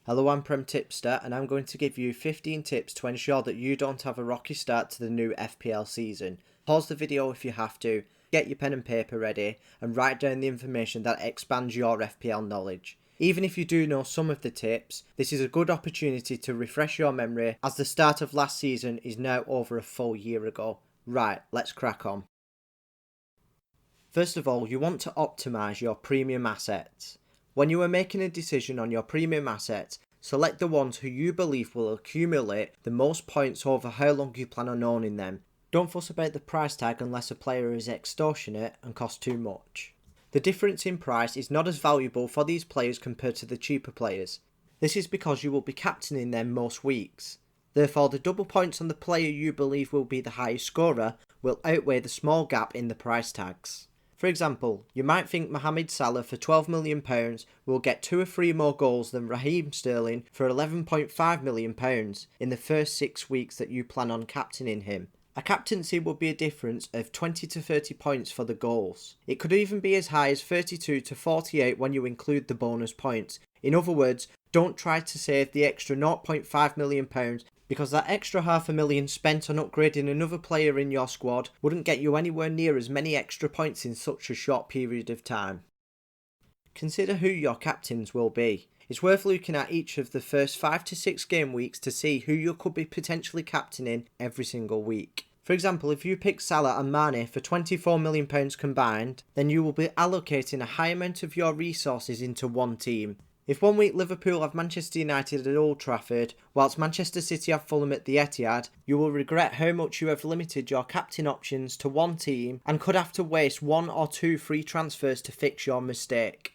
Hello, I'm Prem Tipster, and I'm going to give you 15 tips to ensure that you don't have a rocky start to the new FPL season. Pause the video if you have to, get your pen and paper ready, and write down the information that expands your FPL knowledge. Even if you do know some of the tips, this is a good opportunity to refresh your memory as the start of last season is now over a full year ago. Right, let's crack on. First of all, you want to optimise your premium assets. When you are making a decision on your premium assets, select the ones who you believe will accumulate the most points over how long you plan on owning them. Don't fuss about the price tag unless a player is extortionate and costs too much. The difference in price is not as valuable for these players compared to the cheaper players. This is because you will be captaining them most weeks. Therefore, the double points on the player you believe will be the highest scorer will outweigh the small gap in the price tags. For example, you might think Mohamed Salah for £12 million will get 2 or 3 more goals than Raheem Sterling for £11.5 million in the first 6 weeks that you plan on captaining him. A captaincy would be a difference of 20 to 30 points for the goals. It could even be as high as 32 to 48 when you include the bonus points. In other words, don't try to save the extra £0.5 million because that extra £500,000 spent on upgrading another player in your squad wouldn't get you anywhere near as many extra points in such a short period of time. Consider who your captains will be. It's worth looking at each of the first 5 to 6 game weeks to see who you could be potentially captaining every single week. For example, if you pick Salah and Mane for £24 million combined, then you will be allocating a high amount of your resources into one team. If one week Liverpool have Manchester United at Old Trafford, whilst Manchester City have Fulham at the Etihad, you will regret how much you have limited your captain options to one team and could have to waste 1 or 2 free transfers to fix your mistake.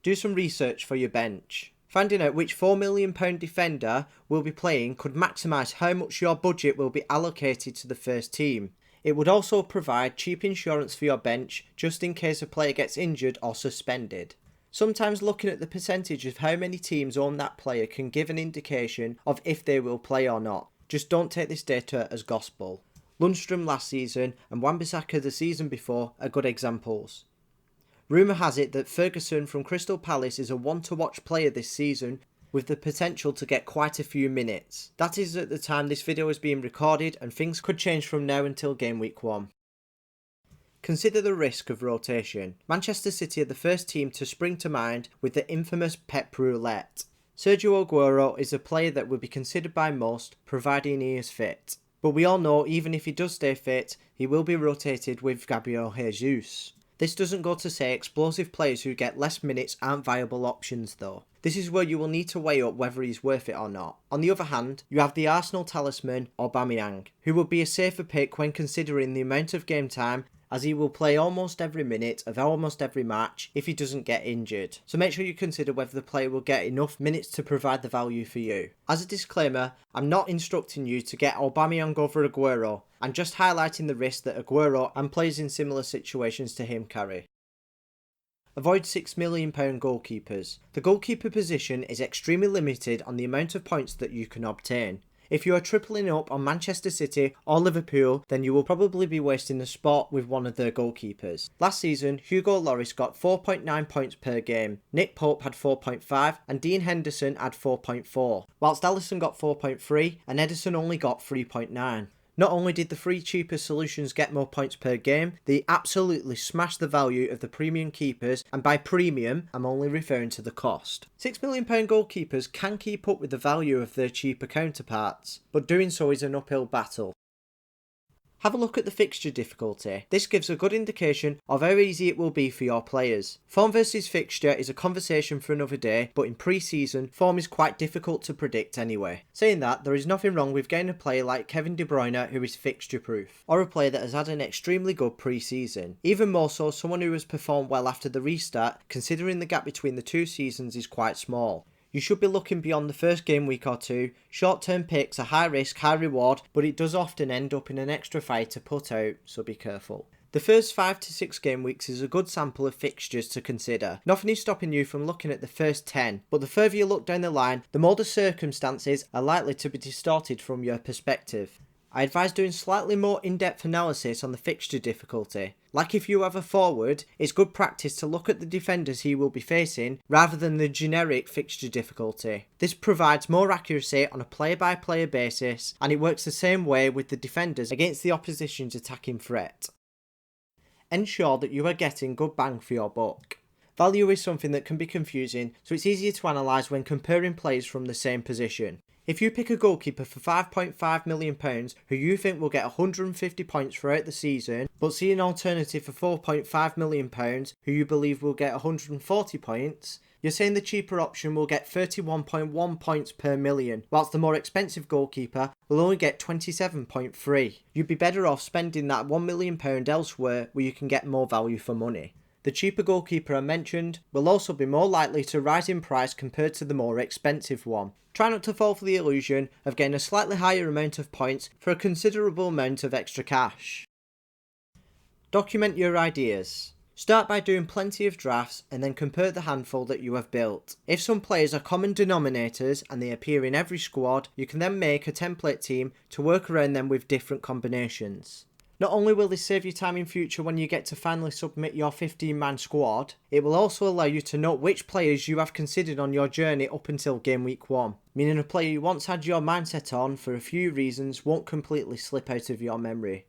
Do some research for your bench. Finding out which £4 million defender will be playing could maximise how much your budget will be allocated to the first team. It would also provide cheap insurance for your bench just in case a player gets injured or suspended. Sometimes looking at the percentage of how many teams own that player can give an indication of if they will play or not. Just don't take this data as gospel. Lundstram last season and Wan-Bissaka the season before are good examples. Rumour has it that Ferguson from Crystal Palace is a one-to-watch player this season with the potential to get quite a few minutes. That is at the time this video is being recorded and things could change from now until game week 1. Consider the risk of rotation. Manchester City are the first team to spring to mind with the infamous Pep Roulette. Sergio Aguero is a player that would be considered by most, providing he is fit. But we all know even if he does stay fit, he will be rotated with Gabriel Jesus. This doesn't go to say explosive players who get less minutes aren't viable options though. This is where you will need to weigh up whether he's worth it or not. On the other hand, you have the Arsenal talisman Aubameyang, who would be a safer pick when considering the amount of game time, as he will play almost every minute of almost every match if he doesn't get injured. So make sure you consider whether the player will get enough minutes to provide the value for you. As a disclaimer, I'm not instructing you to get Aubameyang over Aguero. I'm just highlighting the risk that Aguero and players in similar situations to him carry. Avoid £6 million goalkeepers. The goalkeeper position is extremely limited on the amount of points that you can obtain. If you are tripling up on Manchester City or Liverpool, then you will probably be wasting the spot with one of their goalkeepers. Last season, Hugo Lloris got 4.9 points per game, Nick Pope had 4.5 and Dean Henderson had 4.4, whilst Alisson got 4.3 and Ederson only got 3.9. Not only did the 3 cheaper solutions get more points per game, they absolutely smashed the value of the premium keepers, and by premium, I'm only referring to the cost. £6 million goalkeepers can keep up with the value of their cheaper counterparts, but doing so is an uphill battle. Have a look at the fixture difficulty. This gives a good indication of how easy it will be for your players. Form versus fixture is a conversation for another day, but in pre-season, form is quite difficult to predict anyway. Saying that, there is nothing wrong with getting a player like Kevin De Bruyne who is fixture proof, or a player that has had an extremely good pre-season. Even more so, someone who has performed well after the restart, considering the gap between the 2 seasons is quite small. You should be looking beyond the first game week or 2. Short-term picks are high risk, high reward, but it does often end up in an extra fire to put out, so be careful. The first 5 to 6 game weeks is a good sample of fixtures to consider. Nothing is stopping you from looking at the first 10, but the further you look down the line, the more the circumstances are likely to be distorted from your perspective. I advise doing slightly more in-depth analysis on the fixture difficulty. Like if you have a forward, it's good practice to look at the defenders he will be facing rather than the generic fixture difficulty. This provides more accuracy on a player-by-player basis, and it works the same way with the defenders against the opposition's attacking threat. Ensure that you are getting good bang for your buck. Value is something that can be confusing, so it's easier to analyse when comparing players from the same position. If you pick a goalkeeper for £5.5 million who you think will get 150 points throughout the season, but see an alternative for £4.5 million who you believe will get 140 points, you're saying the cheaper option will get 31.1 points per million, whilst the more expensive goalkeeper will only get 27.3. You'd be better off spending that £1 million elsewhere where you can get more value for money. The cheaper goalkeeper I mentioned will also be more likely to rise in price compared to the more expensive one. Try not to fall for the illusion of getting a slightly higher amount of points for a considerable amount of extra cash. Document your ideas. Start by doing plenty of drafts and then compare the handful that you have built. If some players are common denominators and they appear in every squad, you can then make a template team to work around them with different combinations. Not only will this save you time in future when you get to finally submit your 15-man squad, it will also allow you to note which players you have considered on your journey up until game week 1, meaning a player you once had your mindset on for a few reasons won't completely slip out of your memory.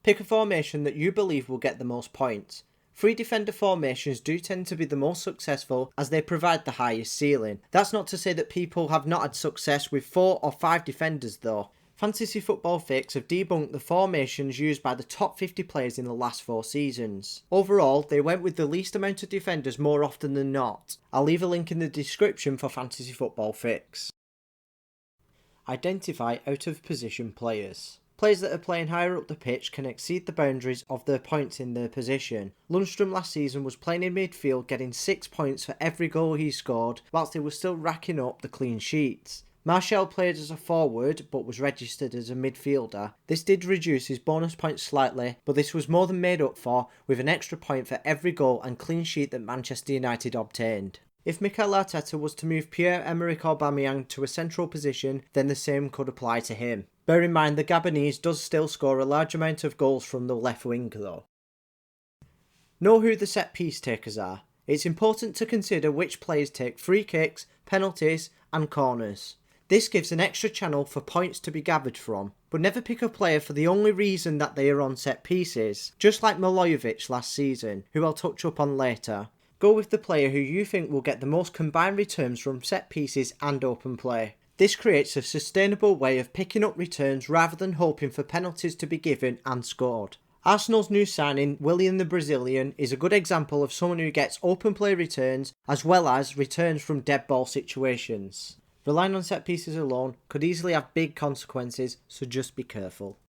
Pick a formation that you believe will get the most points. 3 defender formations do tend to be the most successful as they provide the highest ceiling. That's not to say that people have not had success with 4 or 5 defenders though. Fantasy Football Fix have debunked the formations used by the top 50 players in the last 4 seasons. Overall, they went with the least amount of defenders more often than not. I'll leave a link in the description for Fantasy Football Fix. Identify out of position players. Players that are playing higher up the pitch can exceed the boundaries of their points in their position. Lundstram last season was playing in midfield getting 6 points for every goal he scored, whilst he was still racking up the clean sheets. Martial played as a forward but was registered as a midfielder. This did reduce his bonus points slightly, but this was more than made up for with an extra point for every goal and clean sheet that Manchester United obtained. If Mikel Arteta was to move Pierre-Emerick Aubameyang to a central position, then the same could apply to him. Bear in mind the Gabonese does still score a large amount of goals from the left wing though. Know who the set piece takers are. It's important to consider which players take free kicks, penalties and corners. This gives an extra channel for points to be gathered from, but never pick a player for the only reason that they are on set pieces, just like Milojevic last season, who I'll touch up on later. Go with the player who you think will get the most combined returns from set pieces and open play. This creates a sustainable way of picking up returns rather than hoping for penalties to be given and scored. Arsenal's new signing, Willian the Brazilian, is a good example of someone who gets open play returns as well as returns from dead ball situations. Relying on set pieces alone could easily have big consequences, so just be careful.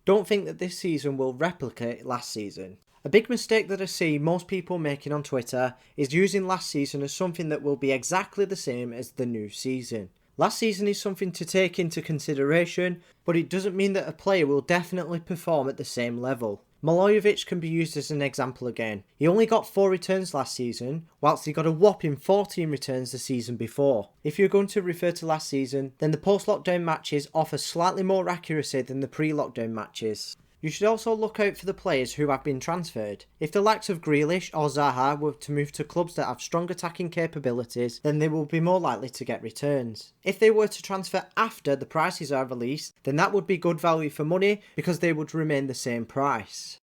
Don't think that this season will replicate last season. A big mistake that I see most people making on Twitter is using last season as something that will be exactly the same as the new season. Last season is something to take into consideration, but it doesn't mean that a player will definitely perform at the same level. Milojevic can be used as an example again. He only got 4 returns last season, whilst he got a whopping 14 returns the season before. If you're going to refer to last season, then the post-lockdown matches offer slightly more accuracy than the pre-lockdown matches. You should also look out for the players who have been transferred. If the likes of Grealish or Zaha were to move to clubs that have strong attacking capabilities, then they will be more likely to get returns. If they were to transfer after the prices are released, then that would be good value for money because they would remain the same price.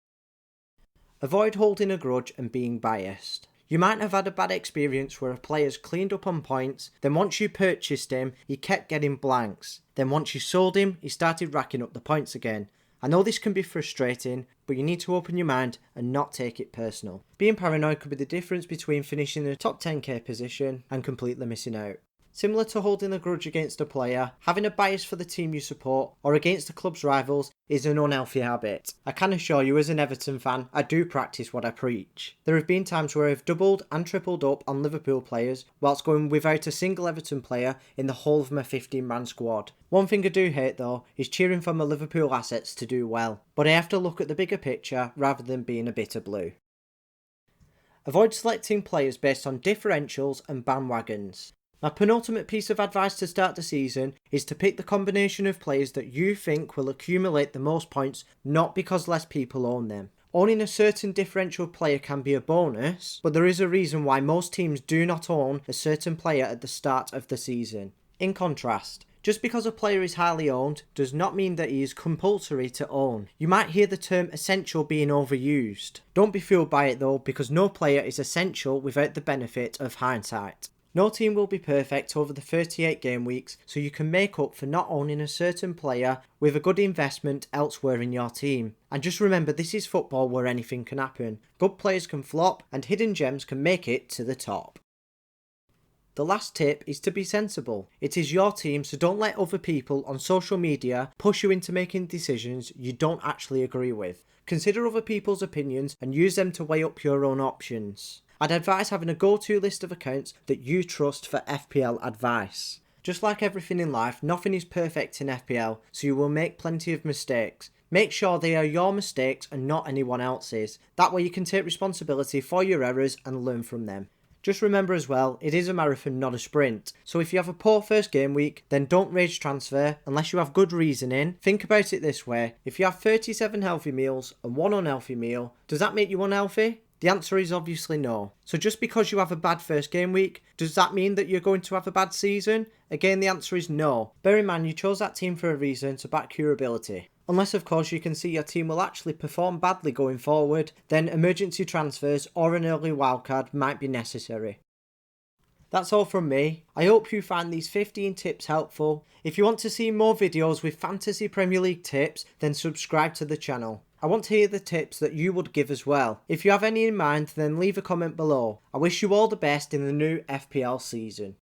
Avoid holding a grudge and being biased. You might have had a bad experience where a player's cleaned up on points, then once you purchased him, he kept getting blanks. Then once you sold him, he started racking up the points again. I know this can be frustrating, but you need to open your mind and not take it personal. Being paranoid could be the difference between finishing in a top 10k position and completely missing out. Similar to holding a grudge against a player, having a bias for the team you support or against the club's rivals is an unhealthy habit. I can assure you as an Everton fan, I do practice what I preach. There have been times where I've doubled and tripled up on Liverpool players whilst going without a single Everton player in the whole of my 15-man squad. One thing I do hate though is cheering for my Liverpool assets to do well, but I have to look at the bigger picture rather than being a bitter blue. Avoid selecting players based on differentials and bandwagons. My penultimate piece of advice to start the season is to pick the combination of players that you think will accumulate the most points, not because less people own them. Owning a certain differential player can be a bonus, but there is a reason why most teams do not own a certain player at the start of the season. In contrast, just because a player is highly owned does not mean that he is compulsory to own. You might hear the term essential being overused. Don't be fooled by it though, because no player is essential without the benefit of hindsight. No team will be perfect over the 38 game weeks, so you can make up for not owning a certain player with a good investment elsewhere in your team. And just remember, this is football where anything can happen. Good players can flop and hidden gems can make it to the top. The last tip is to be sensible. It is your team, so don't let other people on social media push you into making decisions you don't actually agree with. Consider other people's opinions and use them to weigh up your own options. I'd advise having a go-to list of accounts that you trust for FPL advice. Just like everything in life, nothing is perfect in FPL, so you will make plenty of mistakes. Make sure they are your mistakes and not anyone else's. That way you can take responsibility for your errors and learn from them. Just remember as well, it is a marathon, not a sprint. So if you have a poor first game week, then don't rage transfer unless you have good reasoning. Think about it this way: if you have 37 healthy meals and one unhealthy meal, does that make you unhealthy? The answer is obviously no. So just because you have a bad first game week, does that mean that you're going to have a bad season? Again, the answer is no. Bear in mind, you chose that team for a reason, to back your ability. Unless of course you can see your team will actually perform badly going forward, then emergency transfers or an early wildcard might be necessary. That's all from me. I hope you find these 15 tips helpful. If you want to see more videos with Fantasy Premier League tips, then subscribe to the channel. I want to hear the tips that you would give as well. If you have any in mind, then leave a comment below. I wish you all the best in the new FPL season.